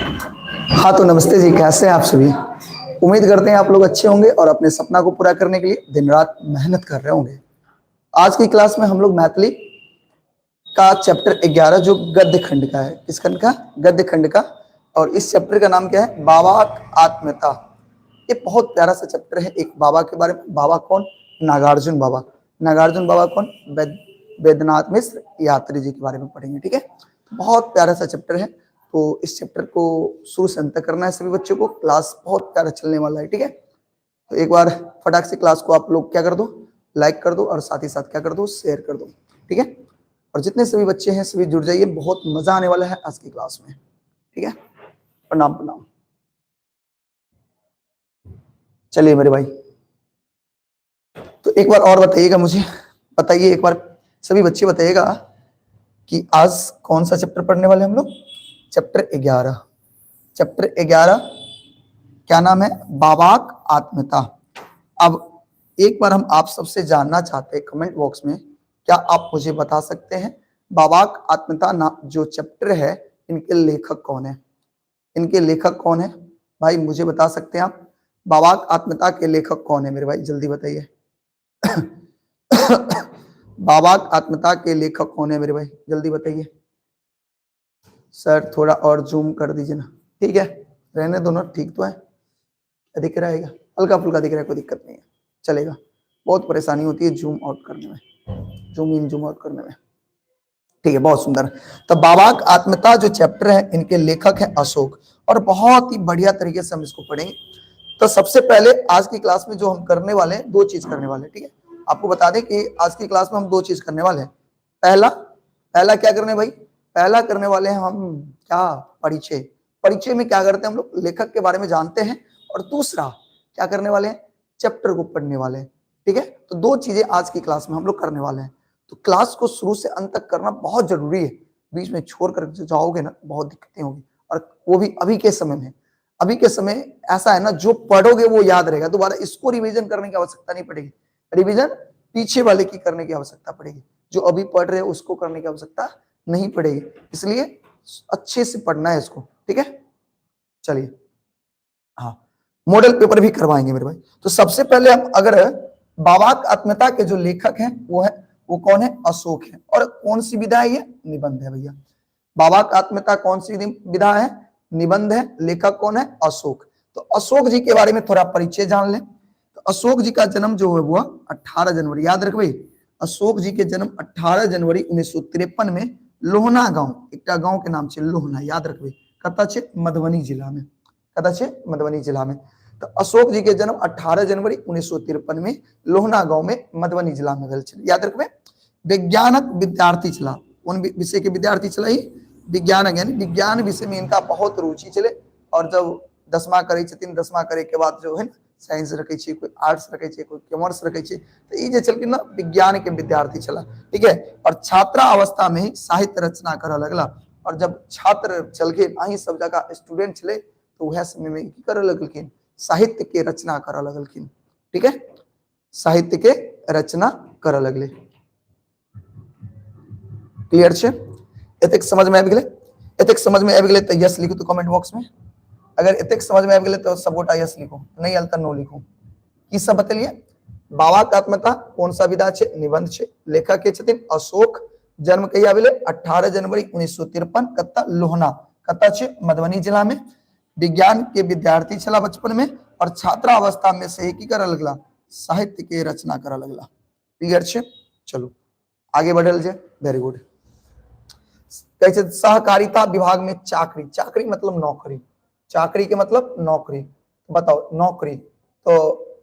हाँ तो नमस्ते जी, कैसे हैं आप सभी। उम्मीद करते हैं आप लोग अच्छे होंगे और अपने सपना को पूरा करने के लिए दिन रात मेहनत कर रहे होंगे। आज की क्लास में हम लोग मैथिली का चैप्टर 11 जो गद्य खंड का है, किस खंड का? गद्य खंड का। और इस चैप्टर का नाम क्या है? बाबाक आत्मता। ये बहुत प्यारा सा चैप्टर है एक बाबा के बारे में। बाबा कौन? नागार्जुन बाबा। नागार्जुन बाबा कौन? वैद्यनाथ मिश्र यात्री जी के बारे में पढ़ेंगे, ठीक है। बहुत प्यारा सा चैप्टर है, तो इस चैप्टर को शुरू से अंत तक करना है सभी बच्चों को। क्लास बहुत प्यारा चलने वाला है, ठीक है। तो एक बार फटाक से क्लास को आप लोग क्या कर दो, लाइक कर दो और साथ ही साथ क्या कर दो, शेयर कर दो, ठीक है। और जितने सभी बच्चे हैं सभी जुड़ जाइए, बहुत मजा आने वाला है आज की क्लास में, ठीक है। प्रणाम प्रणाम। चलिए मेरे भाई, तो एक बार और बताइएगा मुझे, बताइए एक बार सभी बच्चे बताइएगा कि आज कौन सा चैप्टर पढ़ने वाले हम लोग? चैप्टर 11। चैप्टर 11 क्या नाम है? बाबाक आत्मता। अब एक बार हम आप सबसे जानना चाहते हैं कमेंट बॉक्स में, क्या आप मुझे बता सकते हैं बाबाक आत्मता ना जो चैप्टर है, इनके लेखक कौन है? इनके लेखक कौन है भाई, मुझे बता सकते हैं आप? बाबाक आत्मता के लेखक कौन है मेरे भाई, जल्दी बताइए। बाबाक आत्मता के लेखक कौन है मेरे भाई, जल्दी बताइए। सर थोड़ा और जूम कर दीजिए ना, ठीक है। रहने दो ना, ठीक तो है, दिख रहा है, हल्का फुल्का दिख रहा है, कोई दिक्कत नहीं है, चलेगा। बहुत परेशानी होती है जूम आउट करने में, जूम इन जूम आउट करने में, ठीक है। बहुत सुंदर। तो बाबाक आत्मता जो चैप्टर है, इनके लेखक है अशोक, और बहुत ही बढ़िया तरीके से हम इसको पढ़ेंगे। तो सबसे पहले आज की क्लास में जो हम करने वाले हैं, दो चीज करने वाले हैं, ठीक है। आपको बता दें कि आज की क्लास में हम दो चीज करने वाले हैं। पहला पहला क्या करने भाई? पहला करने वाले हैं हम क्या? परिचय। परिचय में क्या करते हैं हम लोग? लेखक के बारे में जानते हैं। और दूसरा क्या करने वाले हैं? चैप्टर को पढ़ने वाले हैं, ठीक है। तो दो चीजें आज की क्लास में हम लोग करने वाले हैं। तो क्लास को शुरू से अंत तक करना बहुत जरूरी है, बीच में छोड़ कर जाओगे ना बहुत दिक्कतें होगी, और वो भी अभी के समय में। अभी के समय ऐसा है ना, जो पढ़ोगे वो याद रहेगा, दोबारा इसको रिवीजन करने की आवश्यकता नहीं पड़ेगी। रिवीजन पीछे वाले की करने की आवश्यकता पड़ेगी, जो अभी पढ़ रहे हो उसको करने की आवश्यकता नहीं पड़ेगी। इसलिए अच्छे से पढ़ना है इसको, ठीक है। चलिए, हाँ, मॉडल पेपर भी करवाएंगे मेरे भाई। तो सबसे पहले हम अगर बाबाक आत्मता के जो लेखक हैं वो कौन है? अशोक है। और कौन सी विधा है ये? निबंध है भैया। बाबाक आत्मता कौन सी विधा है? निबंध है। लेखक कौन है? अशोक। तो अशोक जी के बारे में थोड़ा परिचय जान लें। तो अशोक जी का जन्म जो है वो 18 जनवरी, याद रखिए, अशोक जी के जन्म 18 जनवरी 1953 में लोहना गांव, एक गांव के नाम से लोहना, याद रखिए, कता छे? मधुबनी जिला में, कता छे? मधुबनी जिला में। तो अशोक जी के जन्म 18 जनवरी 1953 में लोहना गांव में मधुबनी जिला में भेल छे, याद रखबे। वैज्ञानिक विद्यार्थी चला, कौन विषय के विद्यार्थी चला? ही विज्ञान, यानी विज्ञान विषय में इनका बहुत रुचि चले। और जब 10मा करे छथिन, 10मा करे के बाद जो है साइंस रखे छे, कोई आर्ट्स रखे छे, कोई कॉमर्स रखे छे, तो ये जे चलके ना विज्ञान के विद्यार्थी चला, ठीक है। और छात्रा अवस्था में ही साहित्य रचना करे लगला। और जब छात्र चल के अही सब जगह स्टूडेंट चले, तो वह समय में की करे लगलखिन? साहित्य के रचना करे लगलखिन, ठीक है। साहित्य के रचना करे लगले। क्लियर छे? एतेक समझ में आबि गेलै? एतेक समझ में आबि गेलै तो यस लिखो तो कमेंट बॉक्स में। अगर एतेक समझ में आबि गेलै तो सब गोटा यस लिखो, नहीं आयल तो नो लिखो। की सब बतेलिए? बाबाक आत्मता कौन सा विधा छे? निबंध छे। लेखक के छथिन अशोक। जन्म कहिया भेलै? 18 जनवरी 1953, कत्ता? लोहना, कत्ता छे? मधुबनी जिला में। विज्ञान के विद्यार्थी छला बचपन में, और छात्रावस्था में से ही की करे लगला? साहित्य के रचना करे लगला। क्लियर छे? चलो आगे बढ़ल जाए। Very good. कैसे? सहकारिता विभाग में चाकरी, चाकरी मतलब नौकरी, चाकरी के मतलब नौकरी। बताओ नौकरी, तो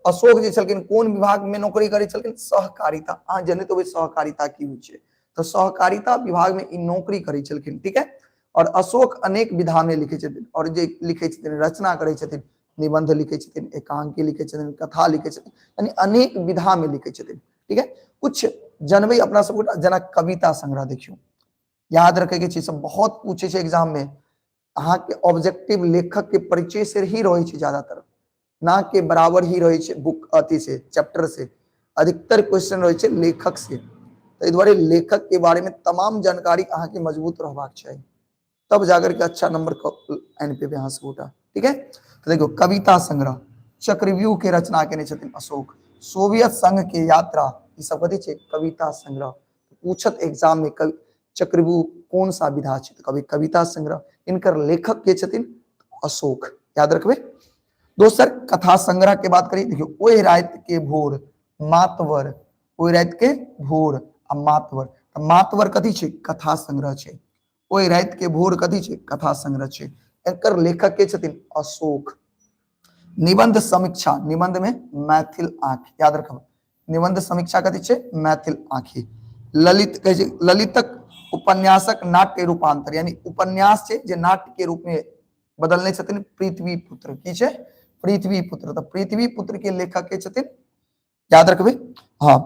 अशोक जी छलखिन कोन विभाग में नौकरी करै छलखिन? सहकारिता। अहाँ जने तो सहकारिता की होइ छै, तो सहकारिता विभाग में इ नौकरी करै छलखिन, ठीक है। और अशोक अनेक विधा में लिखे छथिन, और जे लिखे छथिन रचना करै छथिन, निबंध लिखे छथिन, एकांकी लिखे छथिन, कथा लिखे छथिन, यानी अनेक विधा में लिखे छथिन, ठीक है। कुछ जनबे अपना सब गोटा, जेना कविता संग्रह देखियो, याद रखे के चीज सब बहुत पूछे छे एग्जाम में। अहाँ के ऑब्जेक्टिव लेखक के परिचय से ही रहे छे ज्यादातर, ना के बराबर ही रहे छे बुक अथी से, चैप्टर से। अधिकतर क्वेश्चन रहे छे लेखक से। तो इस बारे लेखक के बारे में तमाम जानकारी अहाँ के मजबूत रहबाक चाहिए, तब जाकर के अच्छा नंबर एनपी पे यहाँ से उठा। ठीक है, तो देखो कविता संग्रह, चक्रव्यूह के रचना केने छथिन अशोक, सोवियत संघ के यात्रा, ई सब कथी छै कविता संग्रह। पूछत एग्जाम में चक्रव्यूह कौन सा विधा छै, कभी कविता संग्रह। इनकर लेखक के छथिन अशोक, याद रखबे। दोसर कथा संग्रह के बात करी, देखियो ओहि रात के भोर मातवर, ओहि रात के भोर आ मातवर, मातवर कथी छै कथा संग्रह छै, ओहि रात के भोर कथी छै कथा संग्रह छै। एकर लेखक के छथिन अशोक। निबंध समीक्षा, निबंध में मैथिल आंख, याद रखब निबंध समीक्षा कथी छै मैथिल आंखी। ललित कहै छै ललितक उपन्यासक नाट्य रूपांतर, यानी उपन्यास छै जे नाट्य के रूप में बदलने छथिन पृथ्वी पुत्र, की छै पृथ्वी पुत्र। तो पृथ्वी पुत्र के लेखक के छथिन, याद रखबे। हाँ,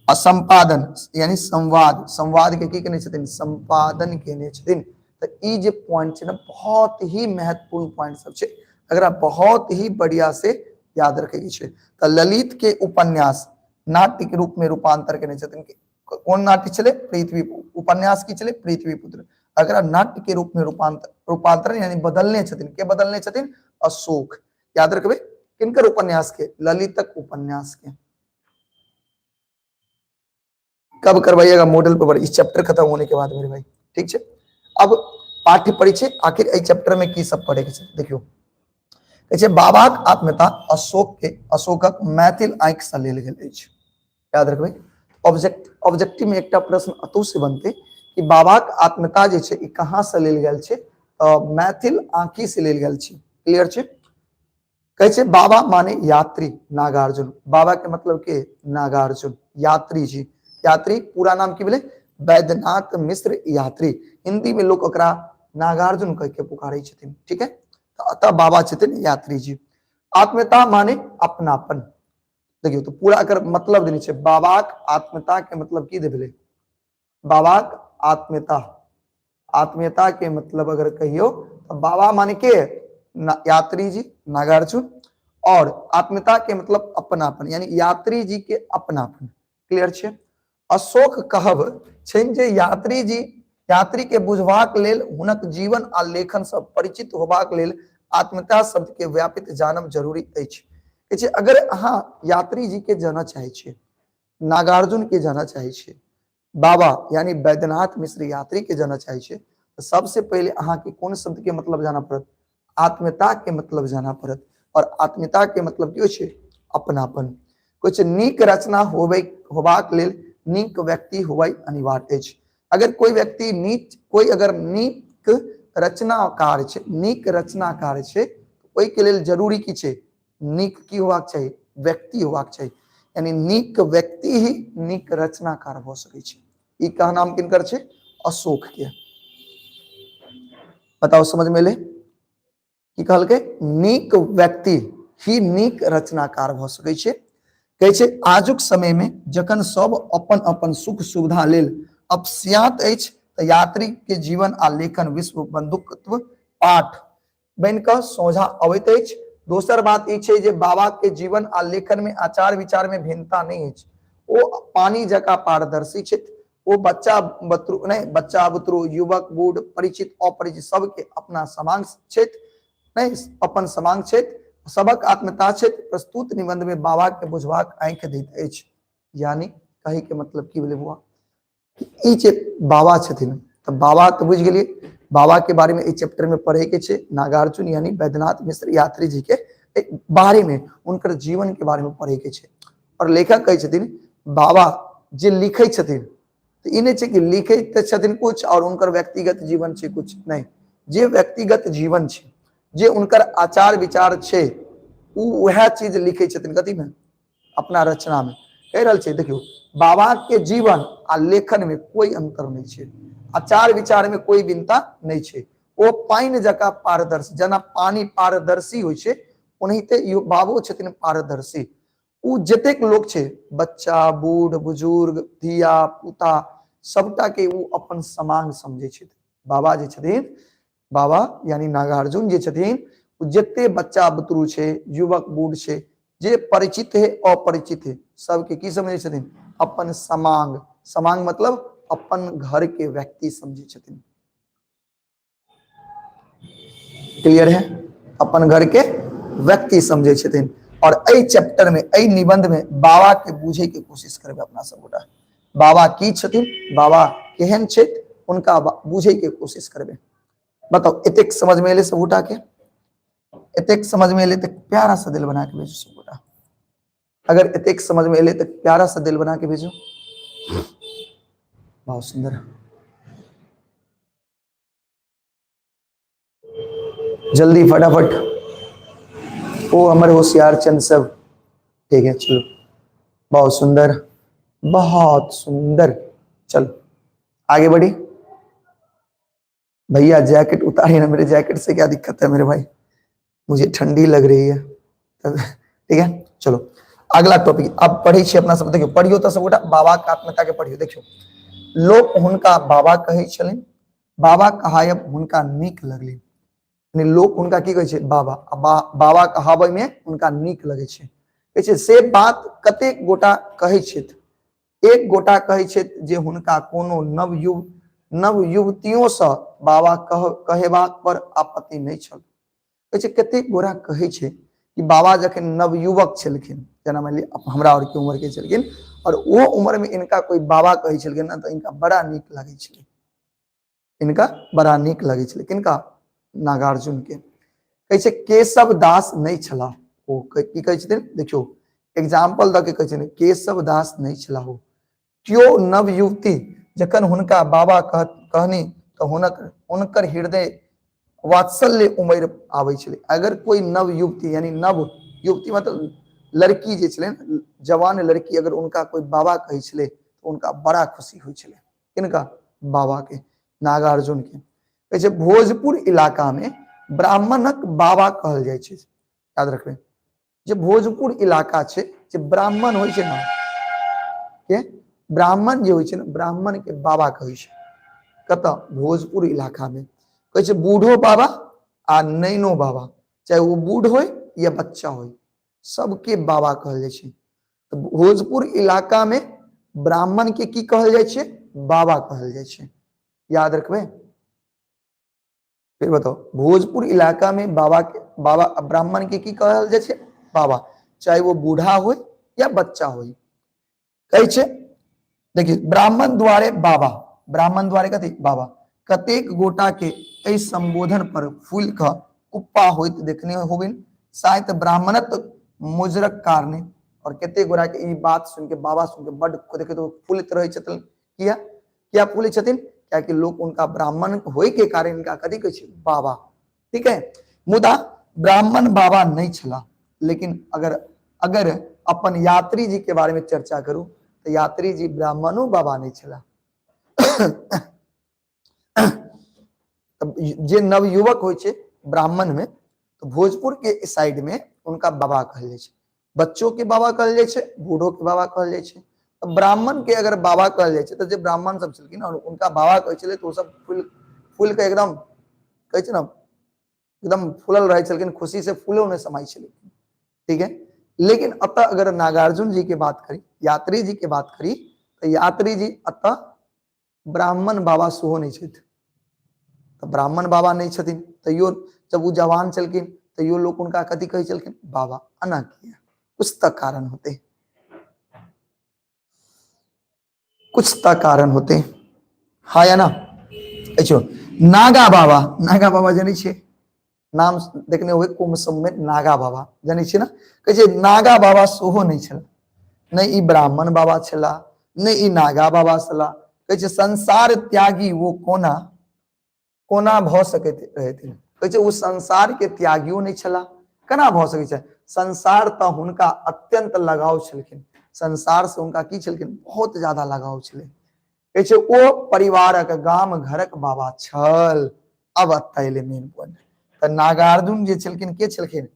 असंपादन यानी संवाद, संवाद के की केने छथिन संपादन केने छथिन। तो ई जे पॉइंट छै ना बहुत ही महत्वपूर्ण पॉइंट सब छै, अगर बहुत ही बढ़िया से याद रखे के छै। तो ललित के उपन्यास नाट्य के रूप में रूपांतर केने छथिन, कौन नाट्य चले पृथ्वी, उपन्यास की चले पृथ्वी पुत्र। अगर नाट्य के रूप में रूपांतर यानी बदलने छथिन, के बदलने छथिन अशोक, याद रखबे। किनकर उपन्यास के ललितक उपन्यास के। कब करवाइएगा मॉडल पेपर, इस चैप्टर खत्म होने के बाद मेरे भाई, ठीक है। अब पाठ्य परिचय, आखिर इस चैप्टर में की सब पढ़े के छै देखियो। कहै छै बाबाक आत्मकथा अशोक के, अशोकक मैथिल आंखि से लेल गेल अछि, याद रखबे। ऑब्जेक्टिव में एकटा प्रश्न अतौ से बनते कि बाबाक आत्मकथा जे छै ई कहाँ से लेल गेल छै, मैथिल आंखि से लेल गेल छै, क्लियर छै। कहै छै बाबा माने यात्री नागार्जुन, बाबा के मतलब के नागार्जुन, यात्री जी, यात्री पूरा नाम की भेले वैद्यनाथ मिश्र यात्री, हिंदी में लोग ओकरा नागार्जुन कह के पुकारे छथिन, ठीक है। तो अतः बाबा छथिन यात्री जी। आत्मीयता माने अपनापन, देखियो तो पूरा अगर मतलब देने छै, बाबाक आत्मीयता के मतलब की दे भेले, बाबाक आत्मीयता, आत्मीयता के मतलब अगर कहियो तो बाबा माने के यात्री जी नागार्जुन, और आत्मीयता के मतलब अपनापन, यानी यात्री जी के अपनापन, क्लियर छै। अशोक कहब छनि जे यात्री जी, यात्री के बुझबाक लेल हुनक जीवन आ लेखन से परिचित होबाक लेल आत्मीयता शब्द के व्यापित जानब जरूरी अछि। अगर अहाँ यात्री जी के जाना चाहे छे, नागार्जुन के जाना चाहे छे, बाबा यानी वैद्यनाथ मिश्र यात्री के जाना चाहे छे, तो सबसे पहले अहाँ के कौन शब्द के मतलब जाना पड़त, आत्मीयता के मतलब जाना पड़त। और आत्मीयता के मतलब की होय अपनापन। कुछ नीक रचना होबाक लेल नीक व्यक्ति होबाई अनिवार्य अछि। अगर कोई व्यक्ति नीक, कोई अगर नीक रचनाकार छे, नीक रचनाकार छे, ओई के लेल जरूरी की छे, नीक की होबाक चाहिए व्यक्ति होबाक चाहिए, यानी नीक व्यक्ति ही नीक रचनाकार भ सकै छे। ई कहा नाम किनकर छे अशोक के, बताओ समझ में ले की कहलकै, नीक व्यक्ति ही नीक रचनाकार भ सकै छे। कहै छै आजुक समय में जखन सब अपन अपन सुख सुविधा लेल अपस्यात अछि, त यात्री के जीवन आ लेखन विश्व बंधुत्व पाठ बन क सोझा अबैत अछि। दोसर बात ई छै जे बाबा के जीवन आ लेखन में आचार विचार में भिन्नता नहीं अछि, ओ पानी जका पारदर्शी छथि। ओ बच्चा बुतरु नहीं, बच्चा बुतरु युवक बूढ़ परिचित अपरिचित सबके अपना समांग छथि, नहीं अपन समांग छथि, सबक आत्मीयता छथि। प्रस्तुत निबंध में बाबा के बुझबाक आंखि दैत अछि, यानी कहे के मतलब की भेलै बुआ, ई जे बाबा छथिन, तो बाबा तो बुझ गेलिए, बाबा के बारे में इस चैप्टर में पढ़े के छे, नागार्जुन यानी वैद्यनाथ मिश्र यात्री जी के बारे में, उनकर जीवन के बारे में पढ़े के छे। और लेखक कहे छथिन बाबा जे लिखे छथिन, तो ई नहीं छे कि लिखे छथिन कुछ और उनकर व्यक्तिगत जीवन छे कुछ, नहीं, जे व्यक्तिगत जीवन छे, जे उनकर आचार विचार छे, वह चीज लिखे छथिन कथी में अपना रचना में। कह रहल छे देखियो बाबा के जीवन आ लेखन में कोई अंतर नहीं छे, आचार विचार में कोई भिन्नता नहीं छे। ओ पानी जका पारदर्शी, जना पानी पारदर्शी होय छे, ओनाहिते बाबो छथिन पारदर्शी। उ जतेक लोग छे, बच्चा बूढ़ बुजुर्ग धिया पुता सबटा के उ अपन समांग समझे छथिन। बाबा जे छथिन, बाबा यानी नागार्जुन जे छथिन, जते बच्चा बुतरु छे, युवक बूढ़ छे, जे परिचित है अपरिचित है, सबके की समझे छथिन अपन समांग, समांग मतलब अपन घर के व्यक्ति समझे छथिन। क्लियर है? अपन घर के व्यक्ति समझे छथिन। और ए चैप्टर में, ए निबंध में बाबा के बुझे के कोशिश करबे अपना सब गोटा। बाबा की छथिन, बाबा केहन छथि, उनका बुझे के कोशिश करबे। बताओ एतेक समझ में एले सब गोटा के? एतेक समझ में एले तो प्यारा सा दिल बना के भेजो सब गोटा। अगर एतेक समझ में एले तो प्यारा सा दिल बना के भेजो। बहुत सुंदर, जल्दी फटाफट। ओ हमारे होशियार चंद सब, ठीक है चलो, बहुत सुंदर, बहुत सुंदर। चलो आगे बढ़ी। भैया जैकेट उतारिए ना, मेरे जैकेट से क्या दिक्कत है मेरे भाई, मुझे ठंडी लग रही है। ठीक है चलो अगला टॉपिक अब पढ़े छे अपना सब। देखियो पढ़ियो तो सब गोटा बाबा के आत्मकथा के पढ़ियो। देखियो लोक हुनका बाबा कहै छलिन, बाबा कहायब हुनका नीक लगलै। यानी लोक हुनका की कहै छै? बाबा। बाबा कहाबै में हुनका नीक लगै छै। कहै छै से बात कतेक गोटा कहै छथि। एक गोटा कहै छथि जे हुनका कोनो नव युवतियों से बाबा कहेबाक पर आपत्ति नहीं छल। कहै छै कतेक गोरा कहै छै कि बाबा जखन नवयुवक छलखिन, जना मान लिया हमरा और की उम्र के छलखिन, और वो उम्र में इनका कोई बाबा कहै छलखिन ना तो इनका बड़ा नीक लगै छलै। इनका बड़ा नीक लगै छलै किनका? नागार्जुन के। कहै छै केशव दास नहीं छला ओ। की कहै छथिन? देखियो एग्जाम्पल द के कहै छथिन केशव दास नहीं छला हो। क्यों नवयुवती जखन हुनका बाबा कहनी तो हुनकर हृदय वात्सल्य उमर आबै छलै। अगर कोई नव युवती यानी नव युवती मतलब लड़की जे छलै, जवान लड़की, अगर उनका कोई बाबा कहै छलै तो उनका बड़ा खुशी होइ छलै। किनका? बाबा के, नागार्जुन के। कहै छै भोजपुर इलाका में ब्राह्मणक बाबा कहल जाइ छै। याद रखबे जे भोजपुर इलाका छै, जे ब्राह्मण होइ छै ना, के ब्राह्मण जे होइ छै ना, ब्राह्मण के बाबा कहै छै। कत? भोजपुर इलाका में। कहै छै बूढ़ो बाबा आ नैनो बाबा, चाहे वो बूढ़ हो या बच्चा हो, सबके बाबा कहल जाइ छै। तो भोजपुर इलाका में ब्राह्मण के की कहल जाइ छै? बाबा कहल जाइ छै। याद रखबे। फिर बताओ भोजपुर इलाका में बाबा ब्राह्मण के की कहल जाइ छै? बाबा, चाहे वो बूढ़ा हो या बच्चा हो। कहै छै देखिए ब्राह्मण द्वारे बाबा, ब्राह्मण द्वारे कथी? बाबा। कतेक गोटा के एहि संबोधन पर फूल का कुप्पा होइत देखने होबिन, शायद ब्राह्मणत मुजरक कारणे। और कते गोरा के ई बात सुन के, बाबा सुन के बड़ देखे तो फूलित रहे छथिन। किया क्या फूलित छथिन? क्या कि लोग उनका ब्राह्मण होय के कारण इनका कथी कहै छै? बाबा। ठीक है, मुदा ब्राह्मण बाबा नहीं छला। लेकिन अगर अपन यात्री जी के बारे में चर्चा करूं तो यात्री जी ब्राह्मणों बाबा नहीं छला। जे नवयुवक होइ छै ब्राह्मण में, तो भोजपुर के साइड में उनका बाबा कहल जाइ छै। बच्चों के बाबा कहल जाइ छै, बूढ़ों के बाबा कहल जाइ छै। तो ब्राह्मण के अगर बाबा कहल जाइ छै तो जे ब्राह्मण सब छलखिन उनका बाबा कहै छलै तो सब फूल के एकदम कहै छै ना, एकदम फूलल रहे छलखिन, खुशी से फूलों में समाई छलखिन। ठीक है, लेकिन अतः अगर नागार्जुन जी के बात करी, यात्री जी के बात करी, तो यात्री जी अतः ब्राह्मण बाबा सेहो नहीं छथि। तो ब्राह्मण बाबा नहीं छथिन, तैयो जब वो जवान चलखिन तैयो लोग उनका कथी कहै छलखिन? बाबा। अना किया कुछ तक कारण होते, कुछ तक कारण होते। हाँ या ना? अच्छा नागा बाबा, नागा बाबा जानी छे? नाम देखने हुए कुंभ सब में नागा बाबा जानी छे ना? कहे छे नागा बाबा सेहो नहीं छला, नहीं ई ब्राह्मण बाबा छला, नहीं ई नागा बाबा छला। कहे छे संसार त्यागी वो कोना कोना भ सकैत रहथिन। कहे छे वो संसार के त्यागियो नहीं छला, केना भ सकै छै? संसार त हुनका अत्यंत लगाव छलखिन, संसार से उनका की छलखिन? बहुत ज्यादा लगाव छलै। कहे छे ओ परिवारक गाम घरक बाबा छल। अब अतैले मेन पॉइंट। त नागार्जुन जे छलखिन के छलखिन?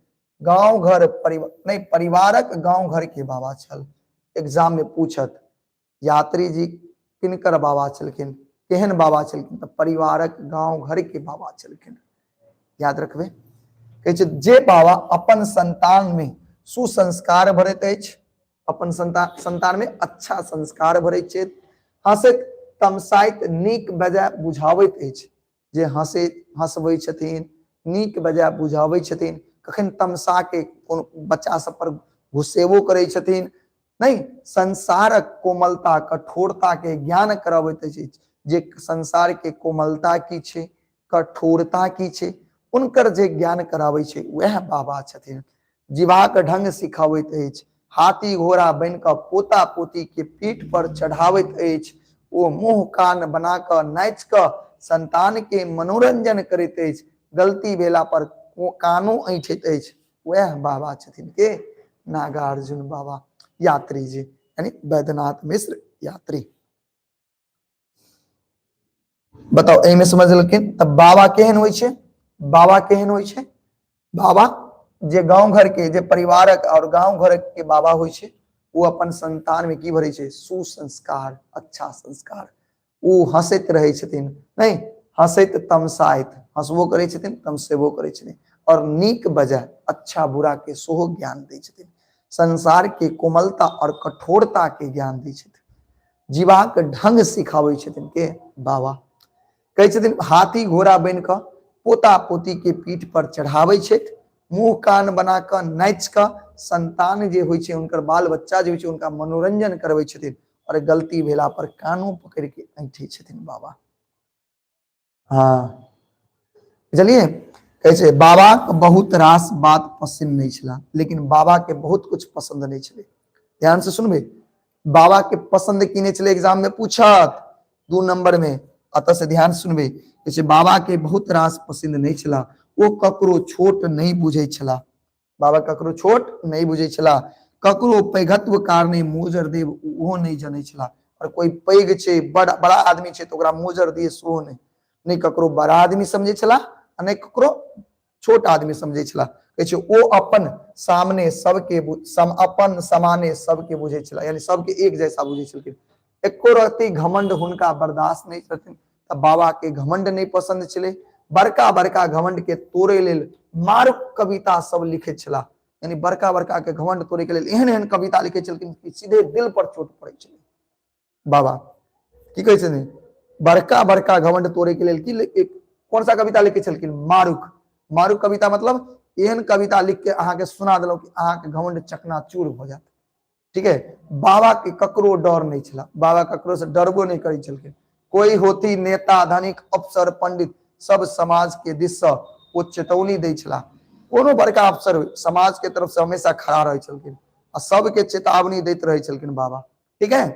गांव घर परिवार नहीं, परिवारक गांव घर के बाबा छल। एग्जाम में पूछत यात्री जी किनकर बाबा छलखिन, केहन बाबा छलखिन? त परिवारक गांव घर के बाबा छलखिन। याद रखबे। कहे छे जे बाबा अपन संतान में सुसंस्कार भरैत अछि, अपन संतान में अच्छा संस्कार भरैत छथि, हंसैत तमसाइत नीक बेजाय बुझावैत अछि। जे हंसबै छथिन, नीक बजाय बुझाबै छथिन, कखन तमसा के बच्चा सब पर घुसेबो करै छथिन, नहीं संसारक कोमलता कठोरता के ज्ञान कराबैत अछि, जे संसार के कोमलता की छै, कठोरता की छै, उनकर जे ज्ञान कराबै छै वह बाबा छथिन। जीवाक ढंग सिखाबैत अछि, हाथी घोड़ा बन कऽ पोता पोती के पीठ पर चढ़ावैत अछि, ओ मुंह कान बना कऽ नाचि कऽ संतान के मनोरंजन करैत अछि, गलती भेला पर कानो ऐंठैत अछि, वह बाबा छथिन के नागार्जुन बाबा यात्री जी, यानी वैद्यनाथ मिश्र यात्री। बताओ एहिमे समझलखिन। तब बाबा केहन होइ छै, बाबा केहन होइ छै, बाबा जे गांव घर के जे परिवारक और गांव घर के बाबा होइ छै, वो अपन संतान में की भरै छै, सुसंस्कार, अच्छा संस्कार। वो हंसैत रहै छथिन, नहीं हंसैत तमसाइत, हंसबो करै छथिन तमसेबो करै छथिन, और नीक बजाय अच्छा बुरा के सेहो ज्ञान दै छथिन, संसार के कोमलता और कठोरता के ज्ञान दै छथिन, जीवाक ढंग सिखाबै छथिन के बाबा। कहै छथिन हाथी घोड़ा बन कऽ पोता पोती के पीठ पर चढ़ाबै छथि, मुंह कान बना कऽ नाचि कऽ संतान जे होइ छै, उनकर बाल बच्चा जे होइ छै, उनका मनोरंजन करबै छथिन, और गलती भेला पर कानों पकड़ के ऐंठै छथिन बाबा। हाँ चलिए, कहै छै बाबा के बहुत रास बात पसंद नहीं छला, लेकिन बाबा के बहुत कुछ पसंद नहीं छले। ध्यान से सुनबे, बाबा के पसंद की नहीं छले, एग्जाम में पूछत 2 नंबर में, अतः से ध्यान सुनबे। कहै बाबा के बहुत रास पसंद नहीं छला, वो ककरो छोट नहीं बुझै छला, बाबा ककरो छोट नहीं बुझै छला, ककरो पैघत्व कारणे मोजर देव ओहो नहीं जनै छला, और कोई पैघ छै, बड़ा आदमी छै तो ओकरा मोजर दिए सेहो नहीं, नहीं ककरो बड़ा आदमी समझे छला, नहीं ककरो छोट आदमी समझे छला। कहै छै ओ अपन सामने सबके अपन समाने सबके बुझे छला, यानी सबके एक जैसा बुझे छलखिन, एको रत्ती घमंड हुनका बर्दाश्त नहीं छलखिन। तब बाबा के घमंड नहीं पसंद छले, बड़का बड़का घमंड के तोड़े लेल मारुक कविता सब लिखे छला, यानी बड़का बड़का के घमंड तोड़े के लेल एहन एहन कविता लिखे छलखिन कि सीधे दिल पर चोट पड़े छले। बाबा की कहै छथिन, बड़का बड़का घमंड तोड़े के लेल की कौन सा कविता लिखे छलखिन, मारुक। मारुक कविता मतलब एहन कविता लिख के अहाँ के सुना देलौ कि अहाँ के घमंड चकनाचूर हो जात। ठीक है, बाबा के ककरो डर नहीं छला, बाबा ककरो से डरबो नहीं करै छलखिन, कोई होती नेता धनिक अफसर पंडित सब समाज के दिस से वो चेतौनी दै छला, कोनो बड़का अफसर समाज के तरफ से हमेशा खड़ा रहे छलखिन, आ सबके चेतावनी दैत रहे छलखिन बाबा। ठीक है,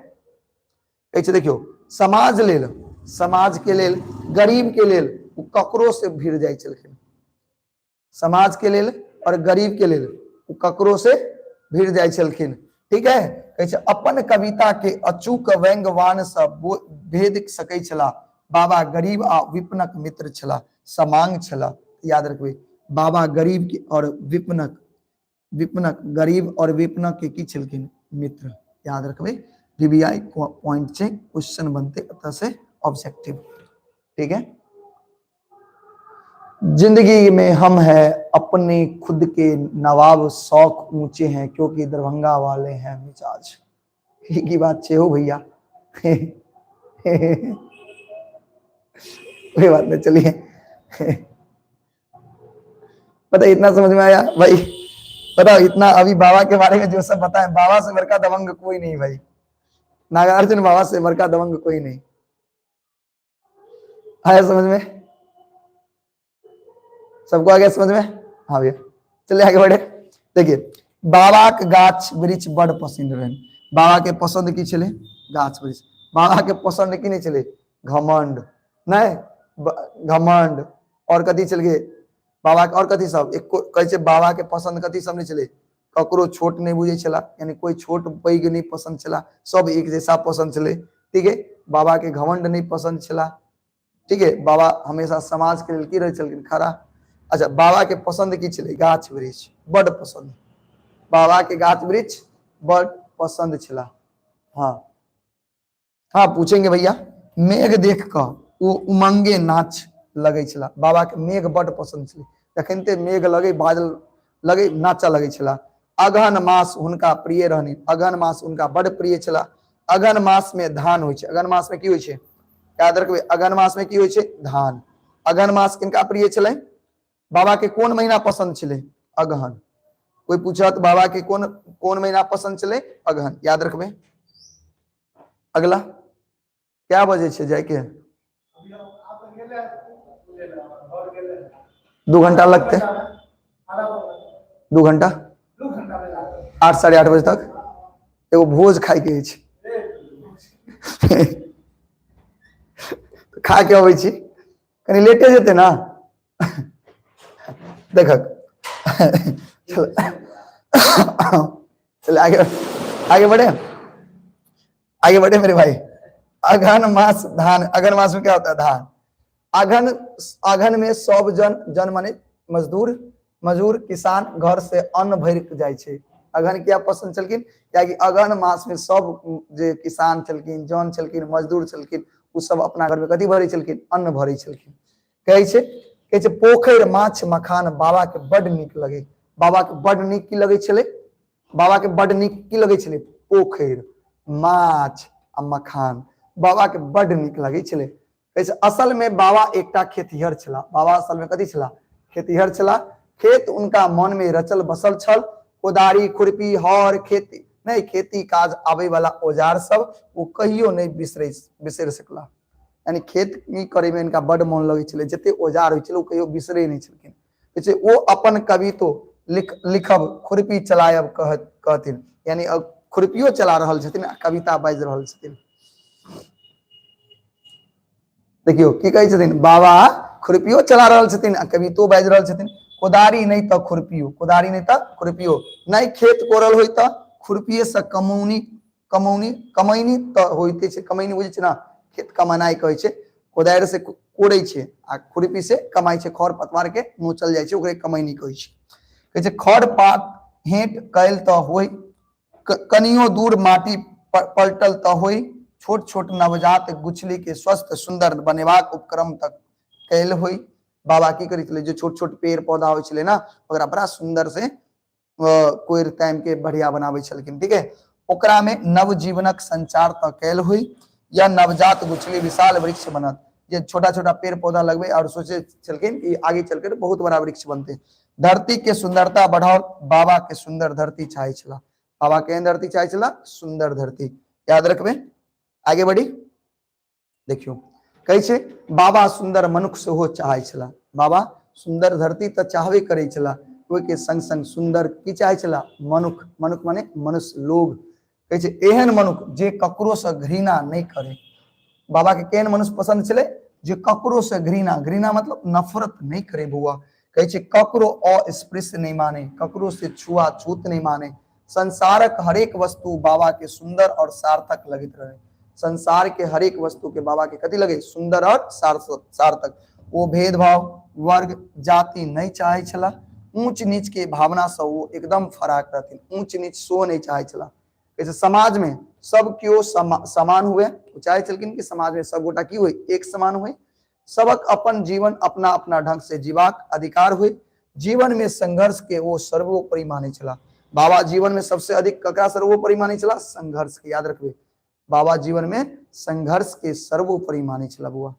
कहै छै देखियो समाज लेल, समाज के लेल, गरीब के लेल ककरो से भिड़ जाय छलखिन, समाज के लेल और गरीब के लेल ककरो से भिड़ जाय छलखिन। ठीक है, कहै छै अपन कविता के अचूक व्यंग्यवान से भेद सकै छला, बाबा गरीब आ विपनक मित्र छला, समांग छला। याद रखबे, बाबा गरीब के और विपनक, विपनक गरीब और विपनक के की छलखिन, मित्र। याद रखबे, वीवीआई पॉइंट छै, क्वेश्चन बनते अतः से ऑब्जेक्टिव। ठीक है, जिंदगी में हम हैं अपने खुद के नवाब, शौक ऊंचे हैं क्योंकि दरभंगा वाले हैं मिजाज। की बात छे हो भैया। कोई बात नहीं, चलिए। पता इतना समझ में आया भाई, पता इतना अभी बाबा के बारे में जो सब बताएं, बाबा से बड़का दबंग कोई नहीं भाई, नागार्जुन बाबा से बड़का दबंग कोई नहीं। आया समझ में, सबको आ गया समझ में? हाँ भैया, चलिए आगे बढ़े। देखिए बाबा के गाछ वृक्ष बड़ पसंद रहे, बाबा के पसंद की छले, गाछ वृक्ष। बाबा के पसंद की नहीं छले, घमंड नहीं, घमंड और कथी चल गए बाबा के, और कथी सब एक कहै छै बाबा के पसंद कथी सब नहीं चले, ककरो छोट नहीं बुझे छला, यानी कोई छोट पैघ नहीं पसंद छला, सब एक जैसा पसंद चले। ठीक है, बाबा के घमंड नहीं पसंद छला। ठीक है, बाबा हमेशा समाज के लिए की रहे छलखिन खड़ा। अच्छा, बाबा के पसंद की छले, गाछ वृक्ष बड़ पसंद, बाबा के गाछ वृक्ष बड़ पसंद छला। हाँ हाँ पूछेंगे भैया, मेघ देख कर वो उमंगे नाच लगे छला, बाबा के मेघ बड़ पसंद छले, जखनते मेघ लगे बादल लगे नाचा लगे छला। अगहन मास हुनका प्रिय रहनी, अगहन मास उनका बड़ प्रिय छला। अगहन मास में धान होइ छै, अगहन मास में की होइ छै, याद रखबे, अगहन मास में की होइ छै, धान। अगहन मास किनका प्रिय छले, बाबा के कौन महीना पसंद छे? अगहन। कोई पूछत बाबा के कौन कौन महीना पसंद छे? अगहन। याद रखबे। अगला क्या बजे छे जाए के? 2 घंटा लगते, 2 घंटा 8 साढ़े 8 बजे तक एगो भोज खाए के छै। खा के अबै छी, कनी लेटे जेते ना। देखक चल आगे आगे बढ़े, आगे बढ़े मेरे भाई। अगहन मास धान, अगहन मास में क्या होता है? धान। अगहन, अगहन में सब जन माने मजदूर, मजूर किसान घर से अन्न भर जाय छे। अगहन क्या पसंद छलखिन? कि अगहन मास में सब जे किसान छलखिन, जन छलखिन, मजदूर छलखिन, उ सब अपना घर में कथी भरै छलखिन? अन्न भरै छलखिन। कहै छै पोखर माछ मखान बाबा के बड़ नीक लगे। बाबा के बड़ नीक की लगे छले? बाबा के बड़ नीक की लगे छले? पोखर माछ आ मखान बाबा के बड़ नीक लगे छले। असल में बाबा एकटा खेतिहर छला। बाबा असल में कथी छला? खेतिहर छला। खेत उनका मन में रचल बसल छल। कोदारी खुरपी हर खेती नहीं, खेती काज आवे वाला औजार सब वो कहियो नहीं बिसर सकला। यानी खेत करे में इनका बड़ मन लगे छले। जते औजार होय छले कहियो बिसरे नहीं छलखिन। वो अपन कवि तो लिखब खुरपी चलायब कहथिन। यानी खुरपियो चला रहल छथिन, कविता बाजि रहल छथिन। देखियो की कहै छथिन? बाबा खुरपियो चला रहल छथिन, कवितो बाजि रहल छथिन। कोदारी नहीं तो खुरपियो, कोदारी नहीं तो खुरपियो। नहीं खेत कोरल होई तो खुरपिये से कमौनी कमौनी कमैनी तो होइते छे। कमैनी बुझै छे ना? खेत कमनाई कहै छे। कोदारि से कोड़ै छे आ खुरपी से कमाई छे। खर पतवार के नोचल जाय छे, ओकरे कमैनी कहै छे। कहै छे खर पात हेट कैल तो होई, कनियो दूर माटी पलटल तो होई, छोट छोट नवजात गुछली के स्वस्थ सुंदर बनेबाक उपक्रम तक कैल होई। बाबा की करै छले? जो छोट छोट पेड़ पौधा होय छले ना, ओकरा बड़ा सुंदर से कोइर ताम के बढ़िया बनाबै छलखिन। ठीक है, ओकरा में नवजीवनक संचार तो कैल हुई। या नवजात गुछली विशाल वृक्ष बनत। ये छोटा छोटा पेड़ पौधा लगबे और सोचे छलखिन कि आगे चलकर बहुत बड़ा वृक्ष बनते। धरती के सुंदरता बढ़ाओ, बाबा के सुंदर धरती चाहे छला। बाबा के धरती चाहे छला? सुंदर धरती। याद रखबे। आगे बढ़ी। देखियो कहै छे बाबा सुंदर मनुष्य सेहो चाहे छला। बाबा सुंदर धरती तो चाहबे करे छला, ओइ के संग संग सुंदर की चाहे छला? मनुख। मनुख माने मनुष्य, लोग। कहै छे एहन मनुख जे ककरो से घृणा नहीं करे। बाबा के केहन मनुष्य पसंद छले? जे ककरो से घृणा, घृणा मतलब नफरत नहीं करे बुआ। कहै छे ककरो अस्पृश्य नहीं माने, ककरो से छुआछूत नहीं माने। संसारक हरेक वस्तु बाबा के सुंदर और सार्थक लगित रहे। संसार के हरेक वस्तु के बाबा के कथी लगे? सुंदर और सार्थक। वो भेदभाव वर्ग जाति नहीं चाहे छला। ऊंच नीच के भावना से वो एकदम फराक रहथिन। ऊंच नीच सो नहीं चाहे छला। जैसे समाज में सब क्यों समान हुए, चाहे छलखिन कि समाज में सब गोटा की हुए? एक समान हुए। सबक अपन जीवन अपना अपना ढंग से जीवाक अधिकार हुए। जीवन में संघर्ष के वो सर्वोपरि माने छला। बाबा जीवन में सबसे अधिक ककरा सर्वोपरि माने छला? संघर्ष के। याद रखबे, बाबा जीवन में संघर्ष के सर्वोपरि माने छला बुआ।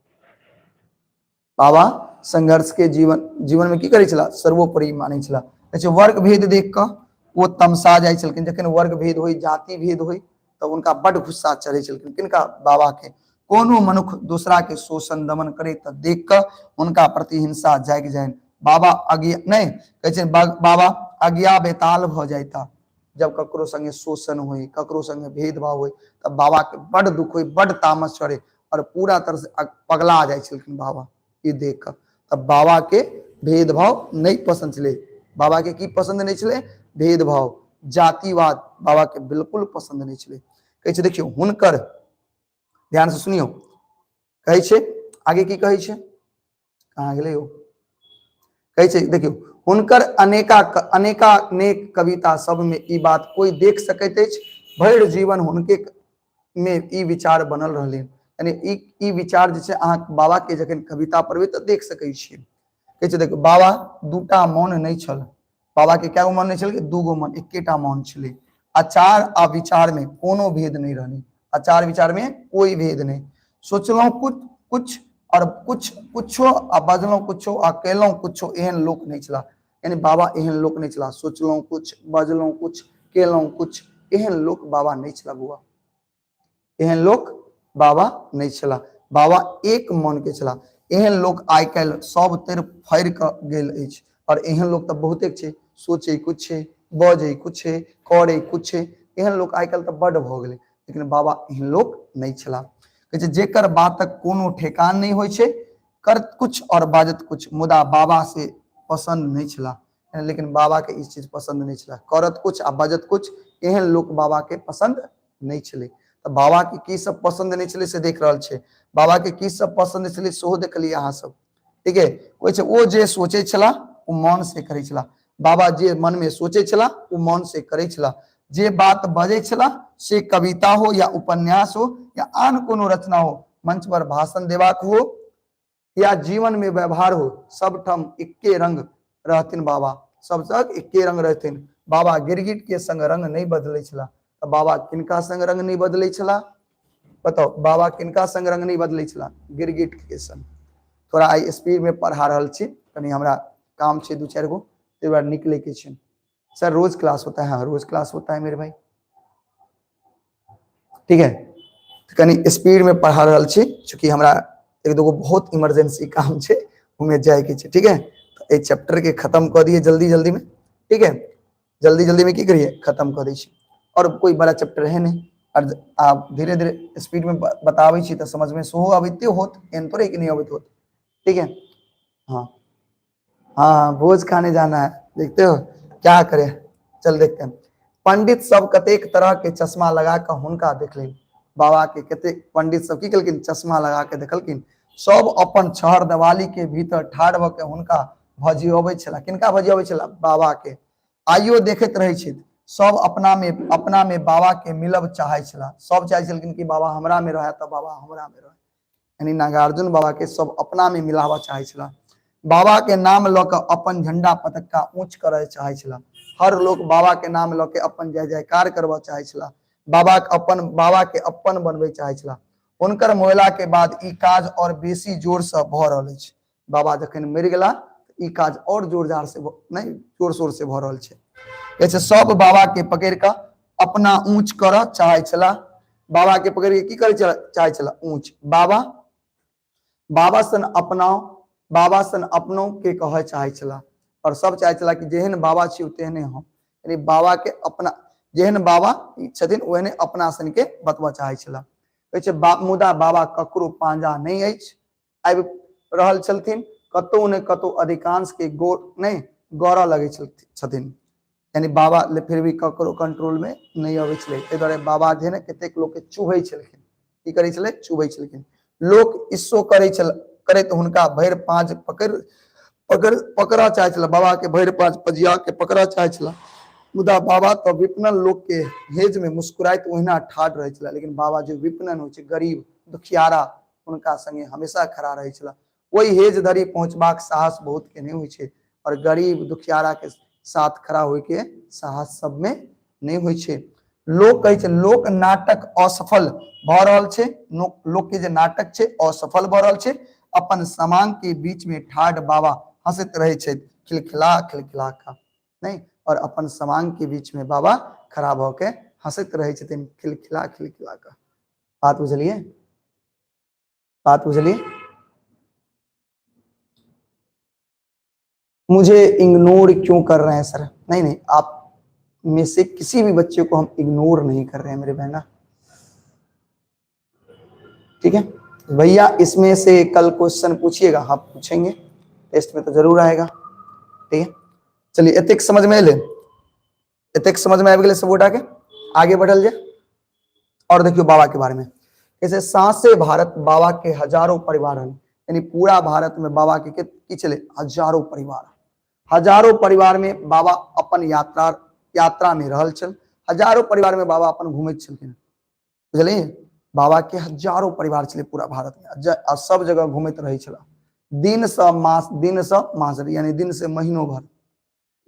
बाबा संघर्ष के जीवन में की करे छला? सर्वोपरि माने छला। अच्छा, वर्ग भेद देख कर वो तमसा जाय छलखिन। जखन वर्ग भेद होई, जाति भेद होई, तो उनका बड़ गुस्सा चढ़े छलखिन। किनका? बाबा के। कोनो मनुख दूसरा के शोषण दमन करे तो देख कर उनका प्रति हिंसा जाग जाए। बाबा आज्ञा नहीं कहे छे, बाबा आज्ञा बेताल भ जाता। जब ककरो संगे शोषण होई, ककरो संगे भेदभाव होई, तब बाबा के बड़ दुख होई, बड़ तामस चढ़े और पूरा तरह से पगला जाय छलखिन बाबा ये देख कर। तब बाबा के भेदभाव नहीं पसंद छले। बाबा के की पसंद नहीं छले? भेदभाव, जातिवाद बाबा के बिल्कुल पसंद नहीं छले। कहे छे देखियो हुनकर, ध्यान से सुनियो, कहे छे आगे की कहे छे? कहाँ गेले हो? कहे छे देखियो हुनकर अनेक कविता सब में ई बात कोई देख सकैत अछि। भरि जीवन हुनके में ई विचार बनल रहले। यानी ई विचार जे छे अहाँ बाबा के जखन कविता पढ़बै तो देख सकै छियै। कहे छे देखो बाबा दूटा मन नहीं छल। बाबा के क्या मन नहीं छल? दूगो मन, एकेटा मन छले। आचार आ विचार में कोनो भेद नहीं रहने। आचार विचार में कोई भेद नहीं। सोचलहुं कुछ और कुछ कुछो आ बजलों कुछो आ केलों कुछो एहन लोक नहीं चला, यानी बाबा एहन लोक नहीं चला, सोचलों कुछ बजलों कुछ केलों कुछ एहन लोक बाबा नहीं चला बुआ, एहन लोक बाबा नहीं चला, बाबा एक मन के चला। एहन लोक आइ काल्हि सब तरफ फैर क गेल अछि, और एहन लोक तऽ बहुते छै, सोचे कुछ छै, बजे कुछ छै, करे कुछ छै, एहन लोक आइ काल्हि तऽ बड्ड भऽ गेलै, लेकिन बाबा एहन लोक नहीं छला। कहै छै जेकर बातक कोनो ठेकान नहीं होइ छै, करत कुछ और बाजत कुछ, मुदा बाबा से पसंद नहीं छला, लेकिन बाबा के इस चीज पसंद नहीं छला, करत कुछ आ बाजत कुछ, एहन लोक बाबा के पसंद नहीं छले। तो बाबा के की सब पसंद नहीं छले से देख रहल छे, बाबा के की सब पसंद छले सेहो देखलिए अहाँ सब, ठीक है। कोई छै ओ जे सोचे छला ओ मन से करे छला, बाबा जे मन में सोचे छला ओ मन से करे छला, जे बात बजे छला से कविता हो या उपन्यास हो या आन कोनो रचना हो, मंच पर भाषण देबाक हो या जीवन में व्यवहार हो, सब ठम इक्के रंग रहथिन बाबा, सब तक इक्के रंग रहथिन। बाबा गिरगिट के संग रंग नहीं बदले छला, तो बाबा किनका संग रंग नहीं बदले छला, बताओ बाबा किनका संग रंग नहीं बदले छला, गिरगिट के संग। थोड़ा आई स्पीड में पढ़ा रहल छी, कनी हमरा काम छे दू चार गो, ते बार निकले के छे। सर रोज क्लास होता है? हाँ रोज क्लास होता है मेरे भाई, ठीक है। तो कनी स्पीड में पढ़ा रहल छी, चूंकि हमरा एक दो बहुत इमरजेंसी काम छे, उमे जाए के छे, ठीक है। तो ए चैप्टर के खत्म कर दिए जल्दी जल्दी में, ठीक है, जल्दी जल्दी में की करिए खत्म कर दी, और कोई बड़ा चैप्टर है नहीं, और आप धीरे धीरे स्पीड में बतावे छी तो समझ में सेहो अबैते होत, एन थोड़े कि नहीं अबैत होत, ठीक है। हाँ हाँ भोज खाने जाना है, देखते हो क्या करे, चल देखते हैं। पंडित सब कतेक तरह के चश्मा लगा के हुनका देखलिन, बाबा के कतेक पंडित सब की कलकिन, चश्मा लगा के देखलकिन, सब अपन छहर दिवाली के भीतर ठाढ़ भ के हुनका भजियबै छला, किनका भजियबै छला, बाबा के। आइयो देखैत रहै छी, सब अपना में बाबा के मिलब चाहे छला, सब चाहे छलकिन कि बाबा हमरा में रहे तो बाबा हमरा में रहे, यानी नागार्जुन बाबा के सब अपना में मिलावा चाहे छला। बाबा के नाम ल के अपन झंडा पतक्का ऊंच करे चाहे छला, हर लोग बाबा के नाम ल के अपन जय जयकार करबा चाहे छला, बाबा के अपन बनबे चाहे छला। उनकर मोला के बाद ई काज और बेसी जोर से भ रहल अछि, बाबा जखन मरि गेला ई काज और जोरदार से नहीं जोर शोर से भ रहल छै। ऐसे सब बाबा के पकड़ के अपना ऊंच कर चाहे छला, बाबा के पकड़ के की करे चाहे छला, ऊंच। बाबा सन अपनाओ, बाबा सन अपनों के कहे चाहे छला, और सब चाहे छला कि जेहन बाबा छी तेहने हम, यानी बाबा के अपना जेहन बाबा छथिन ओहने अपना सन के बतबा चाहे छला। मुदा बाबा ककरो पांजा नहीं अछि आबि रहल छलथिन, कतौ ने कतौ अधिकांश के नहीं गौरव लगे छथिन, यानी बाबा फिर भी ककरो कंट्रोल में नहीं अबै छलै, एहि दुआरे बाबा जे ने कतेक लोग के चुभै छलखिन, की करै छलै, चुभै छलखिन। लोक ईसो करे करैत हुनका भैर पांच पकड़ा चाहे छला, बाबा के भैर पांच पजिया के पकड़ा चाहे छला, मुदा बाबा तो विपन्न लोक के हेज में मुस्कुराइत ओहिना ठाढ़ रहे छला, लेकिन बाबा जो विपन्न हो गरीब दुखियारा उनका संगे हमेशा खड़ा रहे छला। वही हेज धरी पहुंचबाक साहस बहुत के नहीं होइ छै, और गरीब दुखियारा के साथ खड़ा होय के साहस सब में नहीं होइ छै। लोक कहै छै लोक नाटक असफल भ रहल छै, लोक के जे नाटक छै असफल भ रहल छै, अपन समांग के बीच में ठाढ़ बाबा हंसैत रहे छै खिलखिला खिलखिला का, नहीं, और अपन समांग के बीच में बाबा खड़ा भ के हंसैत रहे छथिन खिलखिला खिलखिला का। बात बुझलिए, बात बुझलिए। मुझे इग्नोर क्यों कर रहे हैं सर? नहीं नहीं, आप में से किसी भी बच्चे को हम इग्नोर नहीं कर रहे हैं मेरे बहना, ठीक है भैया। इसमें से कल क्वेश्चन पूछिएगा, हाँ पूछेंगे, टेस्ट में तो जरूर आएगा, ठीक है। चलिए एतेक समझ में ले, एतेक समझ में आ गए सब उठा के आगे बढ़ल जाए। और देखियो बाबा के बारे में, जैसे सांसे भारत बाबा के हजारों परिवार हैं, यानी पूरा भारत में बाबा के की चले हजारों परिवार, हजारों परिवार में बाबा अपन यात्रा में रहल छल, हजारों परिवार में बाबा अपन घूमैत छलखिन, बुझलिए। बाबा के हजारों परिवार चले पूरा भारत में, सब जगह घूमैत रहे छला, दिन से मास यानी दिन से महीनों भर।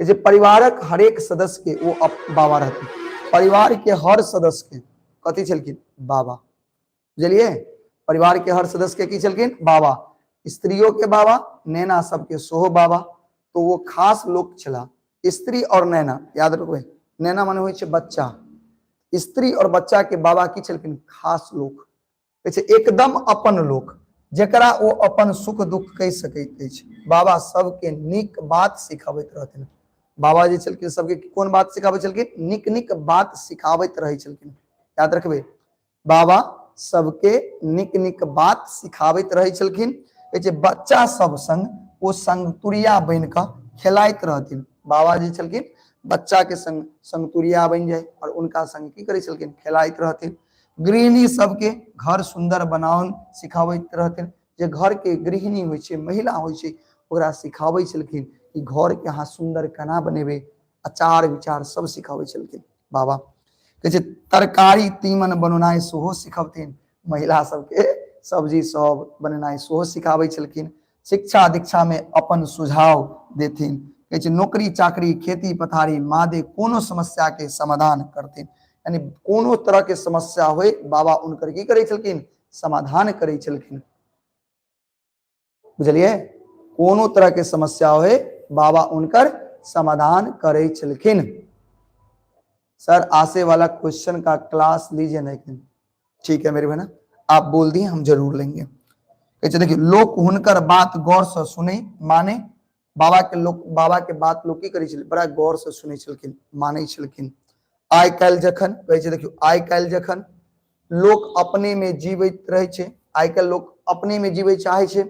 जैसे परिवारक हरेक सदस्य के वो बाबा रहते, परिवार के हर सदस्य के कथी छलखिन, बाबा, बुझलिए। परिवार के हर सदस्य के की छलखिन, बाबा। स्त्रियों के बाबा, नैना सबके सोहो बाबा, तो वो खास लोक छला। स्त्री और नैना याद रखबे, नैना माने होइ छै बच्चा, स्त्री और बच्चा के बाबा की छलखिन खास लोक, एकदम अपन लोक, जेकरा वो अपन सुख दुख कह सकैत अछि। बाबा सबके नीक बात सिखाबैत रहथिन। बाबा जी छलखिन सबके कोन बात सिखाबैत छलखिन? नीक नीक बात सिखाबैत रहै छलखिन। याद रखबे, बाबा सबके नीक नीक बात सिखाबैत रहै छलखिन। बच्चा सब संग वो संगतुरिया बन के खेलाइत रहथिन। बाबा जी छलखिन बच्चा के संग संगतुरिया बन जाए और उनका संग की करै छलखिन? खेलाइत रहथिन। गृहिणी सबके घर सुंदर बनाओन सिखाबैत रहथिन। जे घर के गृहिणी होइ छै, महिला होइ छै, ओकरा सिखाबै छलखिन कि घर के अहाँ सुंदर केना बनेबै, आचार विचार सब सिखाबै छलखिन बाबा। कहै छै तरकारी तीमन बनौनाइ सेहो सिखबथिन, महिला सबके सब्जी सब बनेनाइ सेहो सिखाबै छलखिन। शिक्षा दीक्षा में अपन सुझाव देथिन। कहै छै नौकरी चाकरी खेती पथारी मादे कोनो समस्या के समाधान करथिन। यानी कोनो तरह के समस्या होय बाबा उनकर की करै छलखिन? समाधान करै छलखिन। बुझलिए, कोनो तरह के समस्या होय बाबा उनकर समाधान करे छलखिन। सर आसे वाला क्वेश्चन का क्लास लीजिए ना एक दिन, ठीक है मेरे बहना, आप बोल दिए हम जरूर लेंगे। देखिए लोक हुनकर बात गौर से सुने माने, बाबा के बात लोग की करै छलै? बड़ा गौर से सुनै छलखिन, मानै छलखिन। आइ काल्हि जखन कहै छै, देखियो आइ काल्हि जखन लोक अपने में जीवैत रहे छै, आइ काल्हि लोक अपने में जीवै चाहे छै,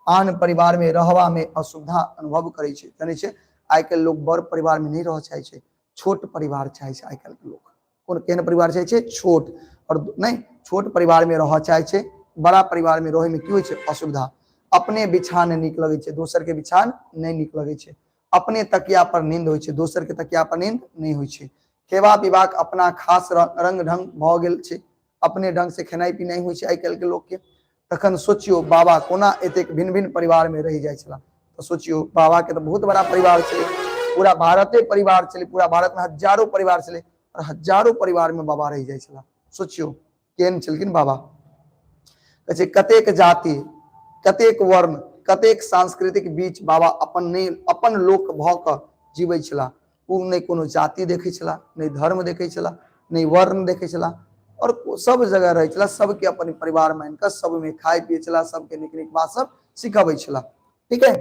आन परिवार में रहवा में असुविधा अनुभव करे छै। जानै छै आइ काल्हि लोग बड़ परिवार में नहीं रह चाहे छै, छोट परिवार चाहे छै। आइ काल्हि के लोग कोन केहन परिवार चाहे छै? छोट, और नहीं छोट परिवार में रह चाहे छै। बड़ा परिवार में रहे में की होइ छै? असुविधा। अपने बिछान नीक लगे छै, दोसर के बिछान नहीं नीक लगे छै। अपने तकिया पर नींद होइ छै, दोसर के तकिया पर नींद नहीं होइ छै। खेवा पीबाक अपना खास रंग ढंग भ गेल छै, अपने ढंग से खेनाई पिनाई होइ छै आइ काल्हि के लोग के। तखन सोचियो बाबा कोना एतेक भिन्न भिन्न परिवार में रहि जाइ छला। तो सोचियो बाबा के तो बहुत बड़ा परिवार छलै, पूरा भारते परिवार छलै, पूरा भारत में हजारों परिवार छलै, और हजारों परिवार में बाबा रहि जाइ छला। सोचियो केहन छलखिन बाबा। कतेक जाति, कतेक वर्ण, कतेक सांस्कृतिक बीच बाबा अपन लोक भ क जीवै छला। उ नहीं कोनो जाति देखै छला, नहीं धर्म देखै छला, नहीं वर्ण देखै छला, और सब जगह रहे छला। सबके अपन परिवार मान के सब में खाए पिए छला, सबके नीक नीक बात सब सिखाबै छला। ठीक है,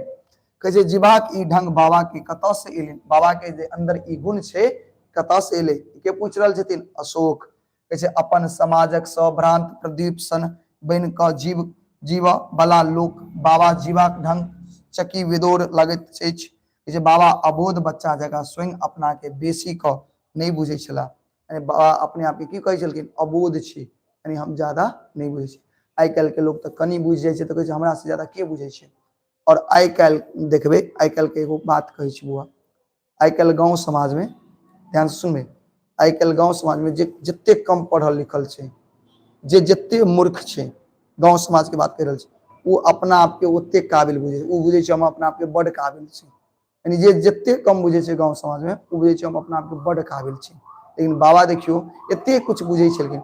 कहे जीवाक ई ढंग बाबा के कत से एले? बाबा के जे अंदर ई गुण छै कत से एले? के पूछ रहल छथिन? अशोक। कहे अपन समाजक सभ्रांत प्रदीप सन बन क जीव वाला लोक बाबा जीवाक ढंग चकी विदोर लगैत अछि। बाबा अबोध बच्चा जगह स्वयं अपना के बेसी क नहीं बुझे छला। यानी बाबा अपने आप के की कहे छलखिन? अबोध छी, यानी हम ज्यादा नहीं बुझे छी। आइ काल्हि के लोग तो कनी बुझ जाए छै तो कहे छै हमरा से ज्यादा के बुझे छै। और आइ काल्हि देखबे, आइ काल्हि के एगो बात कहे छी बुआ, आइ काल्हि गाँव समाज में ध्यान से सुनबे, आइ काल्हि गाँव समाज में जते कम पढ़ल लिखल छै, जते मूर्ख छै, गाँव समाज के बात कर रहल छै, वो अपना आप के ओते काबिल बुझे, वो बुझे छै हम अपना आप के बड़ काबिल छी। यानी जे जते कम बुझे छै गाँव समाज में, वो बुझे छै हम अपना आप के बड़ काबिल छी। लेकिन बाबा देखियो एते कुछ बुझे छलखिन,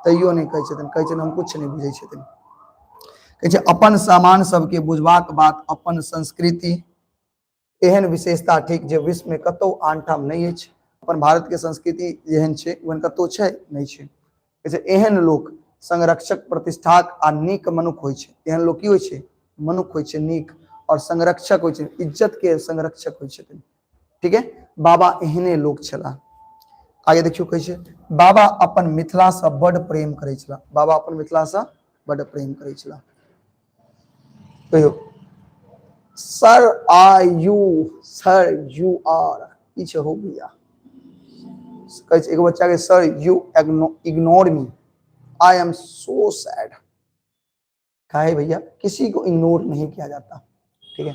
तैयो नहीं कहे छथिन, कहे छथिन हम कुछ नहीं बुझे छथिन। कहे छै अपन सामान सबके बुझबाक बात, अपन संस्कृति एहन विशेषता ठीक जे विश्व में कतौ आन ठाम नहीं अछि। अपन भारत के संस्कृति जेहन छै ओहन कतौ छै नहीं छै। कहे छै एहन लोक संरक्षक प्रतिष्ठाक आ नीक मनुख होइ छै। एहन लोक की होइ छै? मनुख होइ छै नीक, और संरक्षक होइ छै, इज्जत के संरक्षक होइ छथिन। ठीक है, बाबा एहने लोक छला। आगे देखियो कहे छै बाबा अपन मिथिला से बड़ प्रेम करे छला। बाबा अपन मिथिला से बड़ प्रेम करे छला। कहियो sir are you, sir you are, पीछे हो गया। कहे छै एगो बच्चा के sir you ignore me, I am so sad. काहे भैया? किसी को इग्नोर नहीं किया जाता। ठीक है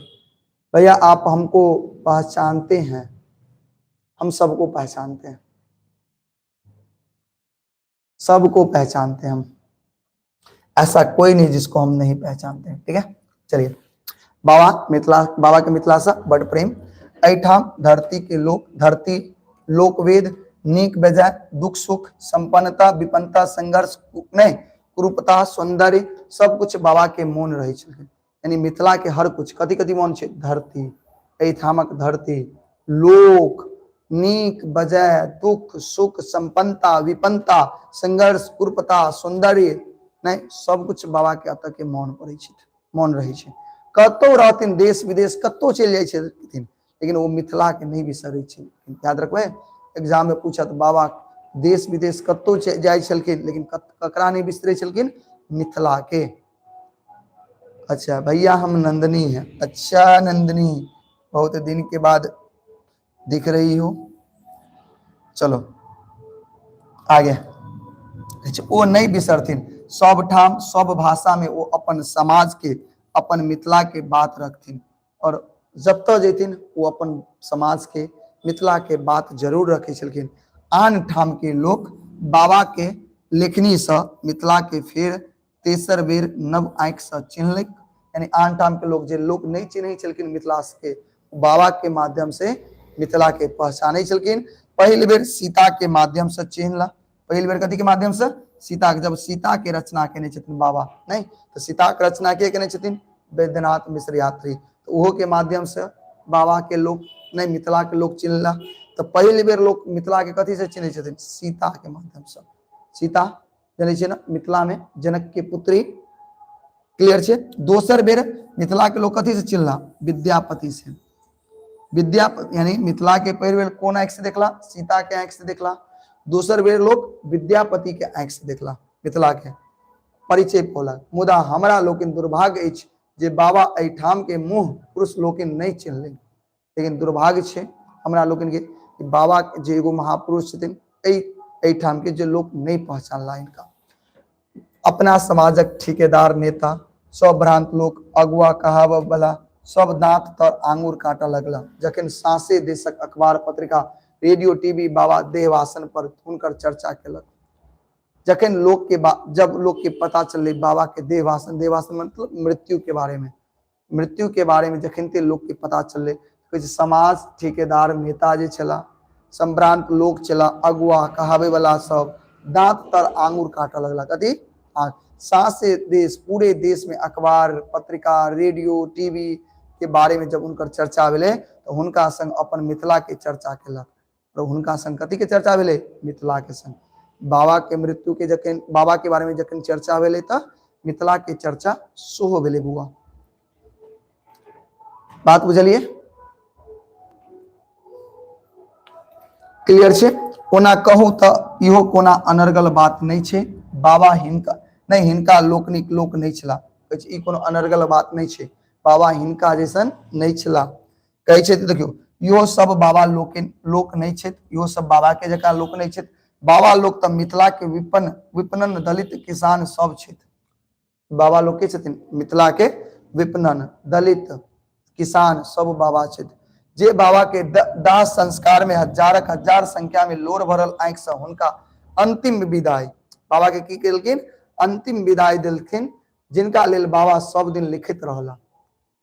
भैया, आप हमको पहचानते हैं, हम सबको पहचानते हैं, सबको पहचानते हैं हम, ऐसा कोई नहीं जिसको हम नहीं पहचानते हैं। ठीक है, चलिए बाबा के मिथिला से बड़ प्रेम। एठाम धरती के लोक, धरती लोकवेद नीक बेजाय, दुख सुख, संपन्नता विपन्नता, संघर्ष नहीं, कुरूपता, सौंदर्य, सब कुछ बाबा के मौन रहे छलखिन। यानी मिथिला के हर कुछ कथी कथी मन छे धरती, एठामक धरती, लोक, नीक बजाय, दुख सुख, संपन्नता विपन्नता, संघर्ष कुरूपता, सौंदर्य नहीं सब कुछ बाबा के अत के मन पड़े मन रहे छे। कतो रहथिन देश विदेश कतो चल जाय छथिन लेकिन वो मिथिला के नहीं बिसरे छे। याद रखबे एग्जाम में पूछत बाबा देश विदेश कतो जाय छलखिन लेकिन ककरा नहीं बिसरे छलखिन, मिथिला के। अच्छा भैया हम नंदनी हैं। अच्छा नंदनी बहुत दिन के बाद दिख रही हो, चलो आगे। वो नहीं बिसरथिन, सब ठाम सब भाषा में वो अपन समाज के अपन मिथिला के बात रखथिन और जत जेथिन वो अपन समाज के मिथिला के बात जरूर रखे छलखिन। आन ठाम के लोग बाबा के लेखनी से मिथिला के फेर तेसर बेर नव आंख से चिन्हलक। यानी आन ठाम के लोग जे लोग नहीं चिन्ह छलखिन मिथिला के, बाबा के माध्यम से मिथिला के पहचाने छलखिन। पहली बेर सीता के माध्यम से चिन्हला, पहली बेर कथी के माध्यम से, सीता के। जब सीता के रचना केने छथिन बाबा नहीं तो सीता के रचना के केने छथिन वैद्यनाथ मिश्र यात्री, तो ओहो के माध्यम से बाबा के लोग नहीं मिथिला के लोग चिन्हला। तो पहली बेर लोग मिथिला के कथी से चिन्ह छथिन, सीता के माध्यम से। सीता जाने छे ना मिथिला में जनक के पुत्री, क्लियर छे। दोसर बेर मिथिला के लोग कथी से चिन्हला, विद्यापति से। विद्यापति यानी मिथिला के पहली बेर कौन आंख से देखला, सीता के आंख से देखला। दूसर बेर लोग विद्यापति के आंख से देखला मिथिला के परिचय पौला। मुदा हमरा लोकिन दुर्भाग्य अछि जे बाबा एठाम के मुंह पुरुष लोकिन नहीं चिन्हले। लेकिन दुर्भाग्य छे हमरा लोकिन के बाबा जे एगो महापुरुष छथिन एठाम के जे लोग नहीं पहचानला इनका। अपना समाजक ठेकेदार नेता सब भ्रांत लोग अगुआ कहाव वाला सब दांत तर आंगूर काटा लगला। जखन सासे देशक अखबार पत्रिका रेडियो टीवी बाबा देहवासन पर हुनकर चर्चा केलक। जखन लोग के जब लोग के पता चले बाबा के देहवासन, देहवासन मतलब मृत्यु के बारे में, मृत्यु के बारे में जखनते लोग के पता चले तो समाज ठेकेदार नेता जे छला, संभ्रांत लोग चला, अगुआ कहावे वाला सब दांत तर आंगूर काटा लगला। कथी सासे देश, पूरे देश में अखबार पत्रिका रेडियो टीवी के बारे में जब उनकर चर्चा भेले तो हुनका संग अपन मिथिला के चर्चा केलक। और हुनका संग कथी के चर्चा भेले, मिथिला के संग। बाबा के मृत्यु के जखन बाबा के बारे में जखन चर्चा भेले त मिथिला के चर्चा सेहो भेले। बुआ बात बुझलिए, क्लियर छे। ओना कहूँ तो इहो कोना अनर्गल बात नहीं छे। बाबा हिनका नहीं हिनका लोकनिक लोक नहीं छला, ई कोनो अनर्गल बात नहीं छे। बाबा हिनका जैसन नहीं छला कहे छे। देखियो यो सब बाबा लोक नहीं छे, यो सब बाबा के जका लोक नहीं छे। बाबा लोग तो मिथिला के विपणन दलित किसान सब छे। बाबा लोग के छथिन मिथिला के विपणन दलित किसान सब बाबा छे। जे बाबा के दाह संस्कार में हजारक हजार संख्या में लोर भरल आंख से हुनका अंतिम विदाई, बाबा के की केलखिन, अंतिम विदाई देलखिन, जिनका लेल बाबा सब दिन लिखित रहला।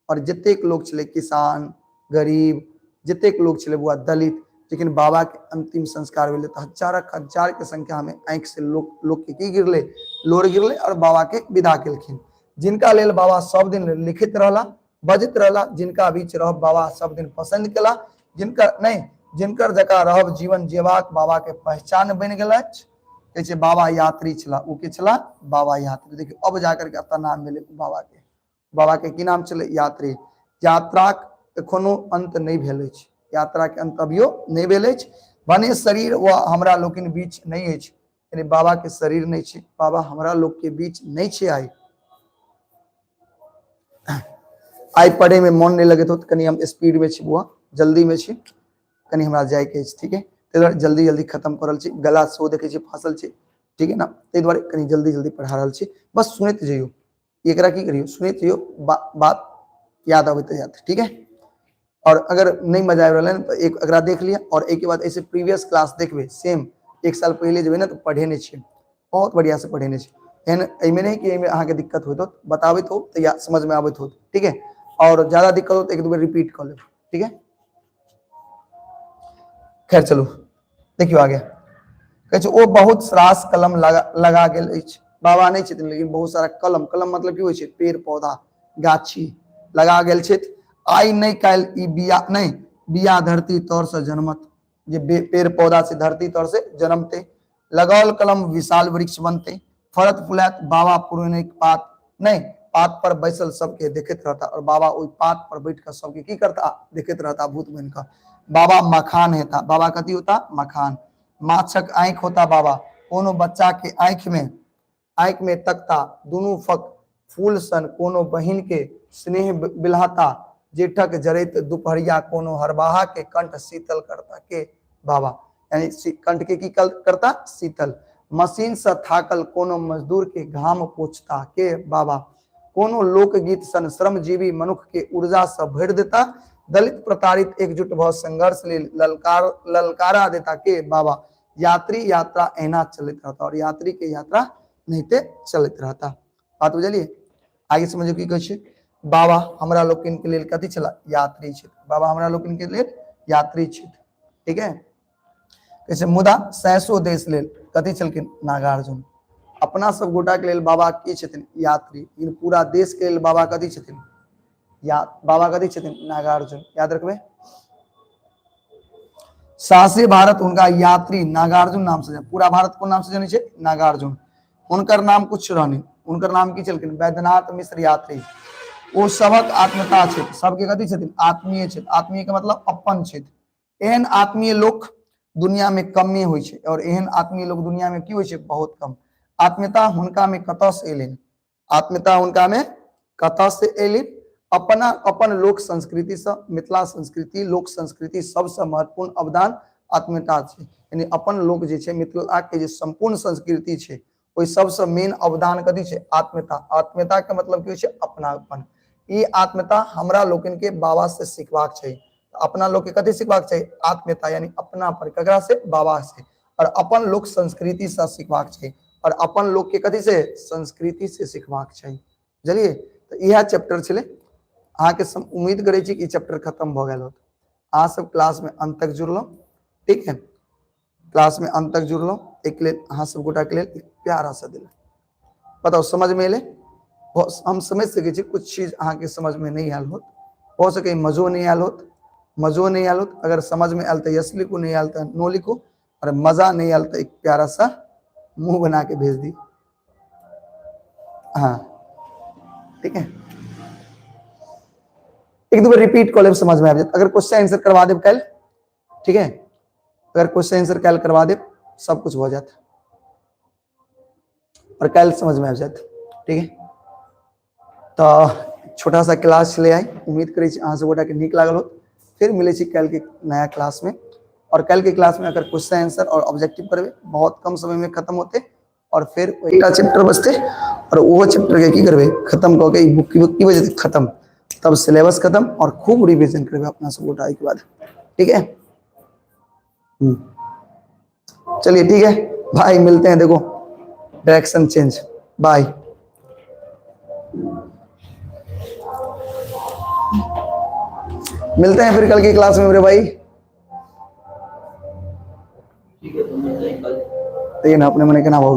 और जतेक लोग छले किसान गरीब जतेक लोग छले बुआ दलित, लेकिन बाबा के अंतिम संस्कार भेले तो हजारक हजार के संख्या में आंख से लोग के की गिरले, लोर गिरले और बाबा के विदा केलखिन। जिनका लेल बाबा सब दिन लिखित रहला, बजत रहला, जिनका बीच रहब बाबा सब दिन पसंद केला, जिनकर नहीं जिनकर जका रहब जीवन जीवाक बाबा के पहचान बन गेल। कहे छे बाबा यात्री छला, उ के छला बाबा यात्री। देखिए अब जाकर के अपना नाम मिले बाबा के, बाबा के की नाम चले, यात्री। यात्राक एखनो अंत नहीं भेल अछि, यात्रा के अंत अभियो नहीं भेल अछि। भने शरीर व हमरा लोकिन बीच नहीं अछि, यानी बाबा के शरीर नहीं छे, बाबा हमरा लोग के बीच नहीं छे। आई पढ़े में मन नहीं लगे तो कनी हम स्पीड में छी बुआ, जल्दी में छी, कनी हमरा जाय के अछि, ठीक है। ते जल्दी जल्दी खत्म करल छी, गला सो देखे छी फासल छी, ठीक है ना। ते द्वारे कनी जल्दी जल्दी पढ़ा रहल छी, बस सुनैत जइयो, एकरा की करियो सुनैत जइयो, बात याद आबैत जात, ठीक है। और अगर नहीं मजा आबि रहल तो एक अगला देख लिया और एक के बाद ऐसे प्रीवियस क्लास देखबे सेम एक साल पहले जेबे ना तो पढ़ेने छी, बहुत बढ़िया से पढ़ेने छी। एहन एमे नहीं कि एमे अहाँ के दिक्कत होत, बताबैत हो तो या समझ में आबैत हो, ठीक है। और ज्यादा दिक्कत हो तो एक दो बार रिपीट कर ले, ठीक है। खैर चलो देखियो आगे कहे छै ओ बहुत रास कलम लगा गेल अछि। बाबा नहीं छथिन लेकिन बहुत सारा कलम, कलम मतलब की होय छै, पेड़ पौधा गाछी लगा गेल छै आई नहीं काल ई बिया नहीं बिया धरती तौर से जन्मत जे पेड़ पौधा से धरती तौर से जन्मते लगाओल कलम विशाल वृक्ष बनते फरत फुलात बाबा पुरनिक पात नहीं पात पर बैसल सबके देखत रहता और बाबा ओई पात पर बैठ कर सबके की करता देखत रहता भूत बन का बाबा मखान हेता बाबा कथी होता मखान माछक आंख होता बाबा कोनो बच्चा के आंख में तकता दोनों फक फूल सन कोनो बहिन के स्नेह बिलहाता जेठक जरैत दुपहरिया कोनो हरबाहा के कंठ शीतल करता के बाबा यानी कंठ के की करता शीतल मशीन से थाकल कोनो मजदूर के घाम पोछता के बाबा कोनो लोकगीत सन श्रमजीवी मनुष्य के ऊर्जा से भर देता दलित प्रताड़ित एकजुट भ संघर्ष ले ललकारा देता के बाबा यात्री यात्रा एना चलित रहता और यात्री के यात्रा नहिते चलित रहता बात बुझलिए आगे समझो की कहै बाबा हमरा लोकन के लेल कथी छला यात्री क्षेत्र बाबा हमरा लोकन के लेल यात्री क्षेत्र ठीक है कैसे मुदा सैसो देश लेल कथी छलकिन नागार्जुन अपना सब गोटा के लेल बाबा की छथिन यात्री इन पूरा देश के लेल बाबा कथी छथिन बाबा कथी छथिन नागार्जुन याद रखबे सासे भारत उनका यात्री नागार्जुन नाम से पूरा भारत को नाम से जाने छे नागार्जुन उनकर नाम कुछ रहनी उनकर नाम की छलकिन वैद्यनाथ मिश्र यात्री ओ सबक आत्मता क्षेत्र सबके कथी छथिन आत्मीय क्षेत्र आत्मीय के मतलब अपन क्षेत्र एहन आत्मीय लोक दुनिया में कमे होइ छे और एहन आत्मीय लोक दुनिया में की होइ छे बहुत कम आत्मीयता हुनका में कतऽ से एलिन आत्मीयता हुनका में कतऽ से एलिन अपना अपन लोक संस्कृति से मिथिला संस्कृति लोक संस्कृति सबसे महत्वपूर्ण अवदान आत्मीयता छे यानी अपन लोक जे छे मिथिला के जे संपूर्ण संस्कृति छे ओई सबसे मेन अवदान कथी छे आत्मीयता आत्मीयता के मतलब की होइ छे अपनापन ई आत्मीयता हमरा लोकन के बाबा से सीखबाक चाहिए अपना लोग के कथी सीखबाक चाहिए आत्मीयता यानी अपनापन ककरा से बाबा से और अपन लोक संस्कृति से सीखबाक चाहिए और अपन लोग के कथी से संस्कृति से सीखबाक चाहिए बुझलिए तो यह चैप्टर छले अहाँ के उम्मीद करे छी कि चैप्टर खत्म भ गेल होत अहाँ सब क्लास में अंत तक जुड़लो ठीक है क्लास में अंत तक जुड़लो एक लेल अहाँ सब गोटा के लेल एक प्यारा सा दिल बताओ समझ में एले हम समझ सके छी कुछ चीज अहाँ के समझ में नहीं आयल होत हो सके मजो नहीं आयल होत अगर समझ में आयल तो यस लिखो नहीं आयल तो नो लिखो और मजा नहीं आयल तो एक प्यारा सा मुंह बना के भेज दी हाँ ठीक है एक दो बार रिपीट कॉल समझ में आ जाए अगर क्वेश्चन आंसर करवा दे कल ठीक है अगर क्वेश्चन आंसर कल करवा दे सब कुछ हो जाता और कल समझ में आ जाता ठीक है तो छोटा सा क्लास ले आई उम्मीद करी अहाँ सब गोटा के नीक लागल हो फिर मिले छी कल के नया क्लास में और कल के क्लास में अगर क्वेश्चन आंसर और ऑब्जेक्टिव करबे बहुत कम समय में खत्म होते और फिर एक चैप्टर बचते और वो चैप्टर के की करबे खत्म कऽ के बुक की वजह से खत्म तब सिलेबस खत्म और खूब रिवीजन करबे अपना सब गोटा के बाद ठीक है चलिए ठीक है भाई मिलते हैं देखो डायरेक्शन चेंज बाय मिलते हैं फिर कल की क्लास में मेरे भाई ठीक है तो मिलते हैं कल अपने मन के नाम हो